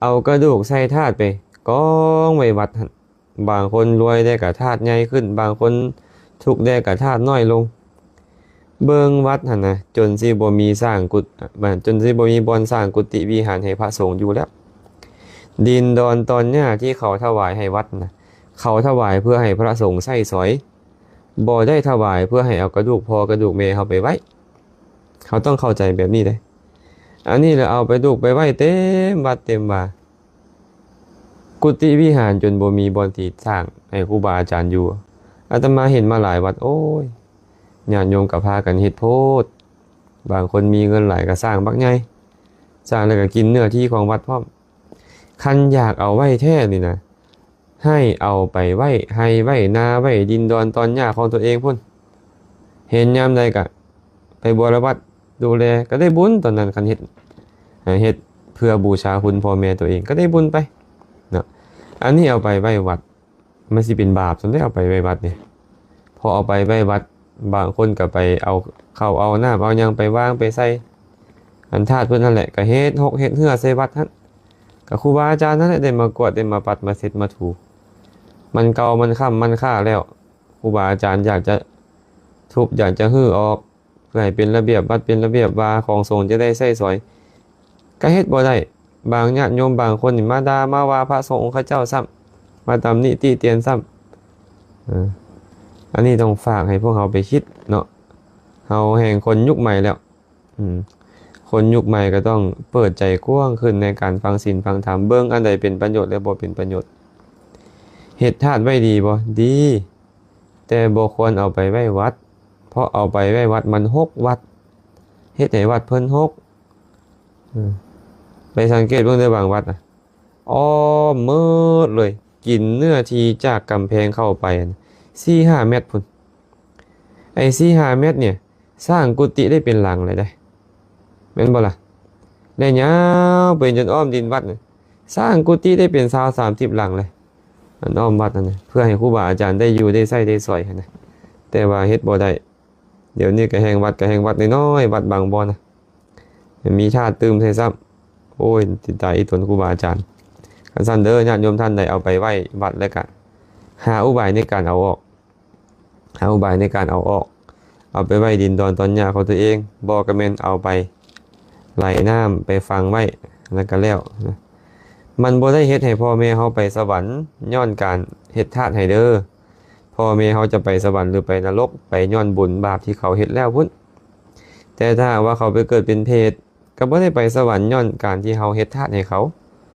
เอากระดูกใส่ธาตุไปกองไว้วัดหั่นบางคนรวยได้กับธาตุใหญ่ขึ้นบางคนทุกข์ได้กับธาตุน้อยลงเบิ่งวัดหั่นนะจนสิบ่มีสร้างกุฏจนสิบ่มีบ่อนสร้างกุฏิวิหารให้พระสงฆ์อยู่แล้วดินดอนตอนหญ้าที่เขาถวายให้วัดนะเขาถวายเพื่อให้พระสงฆ์ใช้สอยบ่ได้ถวายเพื่อให้เอากระดูกพ่อกระดูกแม่เขาไปไว้เขาต้องเข้าใจแบบนี้เลยอันนี้เราเอาไปดูกไปไว้เต็มวัดเต็มว่ากุฏิวิหารจนบ่มีบ่อนที่สร้างให้ครูบาอาจารย์อยู่อาตมาเห็นมาหลายวัดโอ้ยญาติโยมก็พากันเฮ็ดโพดบางคนมีเงินหลายก็สร้างบักใหญ่สร้างแล้วก็กินเนื้อที่ของวัดพร้อมคันอยากเอาไว้แท้นี่นะให้เอาไปไว้ให้ไว้นาไว้ดินดอนตอนหญ้าของตัวเองพุ่นเห็นยามใดก็ไปบัวรวัดดูแลก็ได้บุญตอนนั้นคันเฮ็ดเพื่อบูชาคุณพ่อแม่ตัวเองก็ได้บุญไปเนาะอันนี้เอาไปไว้วัดมันสิเป็นบาปสมได้เอาไปไว้วัดเนี่ยพอเอาไปไว้วัดบางคนก็ไปเอาเข้าเอาน้ำเอาหยังไปวางไปใส่อันธาตุเพิ่นนั่นแหละก็เฮ็ดหกเฮ็ดเหือใส่วัดหั่นก็ครูบาอาจารย์นั่นแหละได้มากวาดได้มาปัดมาเช็ดมาถูมันเก่ามันค่ำมันค่าแล้วครูบาอาจารย์อยากจะทุบอยากจะฮื้อออกเพื่อให้เป็นระเบียบวัดเป็นระเบียบวาของสงฆ์จะได้ใช้สอยก็เฮ็ดบ่ได้บางญาติโยมบางคนนี่มาด่ามาว่าพระสงฆ์เขาเจ้าซ้ำมาตำหนิติเตียนซ้ำอันนี้ต้องฝากให้พวกเราไปคิดเนาะเฮาแห่งคนยุคใหม่แล้วคนยุคใหม่ก็ต้องเปิดใจกว้างขึ้นในการฟังศีลฟังธรรมเบิ่งอันใดเป็นประโยชน์และบ่เป็นประโยชน์เฮ็ดธาตุไว้ดีบ่ดีแต่บ่ควรเอาไปไว้วัดเพราะเอาไปไว้วัดมันหกวัดเฮ็ดให้วัดเพิ่นหกไปสังเกตเบิ่งได้บางวัดอ้อมมืดเลยกินเนื้อที่จากกำแพงเข้าไป4-5 เมตรพุ่นไอ้4-5 เมตรเนี่ยสร้างกุฏิได้เป็นหลังเลยได้แม่นบ่ล่ะได้ยาวไปจนอ้อมดินวัดสร้างกุฏิได้เป็น20-30 หลังเลยอันอ้อมวัดนั่นเพื่อให้ครูบาอาจารย์ได้อยู่ได้ใช้ได้สอยนะแต่ว่าเฮ็ดบ่ได้เดี๋ยวนี้ก็แห่งวัดน้อยๆวัดบางบ่อนะมีชาติตื่มใส่ซ้ำโอ้ยติดใจอีตนครูบาอาจารย์กันซั่นเด้อญาติโยมท่านใดเอาไปไว้วัดแล้วก็หาอุบายในการเอาออกเอาไปไว้ดินดอนตอนหญ้าของตัวเองบ่ก็แม่นเอาไปไหลน้ำไปฝังไว้แล้วก็แล้วนะมันบ่ได้เฮ็ดให้พ่อแม่เฮาไปสวรรค์ย้อนการเฮ็ดทานให้เด้อพ่อแม่เฮาจะไปสวรรค์หรือไปนรกไปย้อนบุญบาปที่เขาเฮ็ดแล้วพุ่นแต่ถ้าว่าเขาไปเกิดเป็นเทพก็บ่ได้ไปสวรรค์ย้อนการที่เฮาเฮ็ดทานให้เขา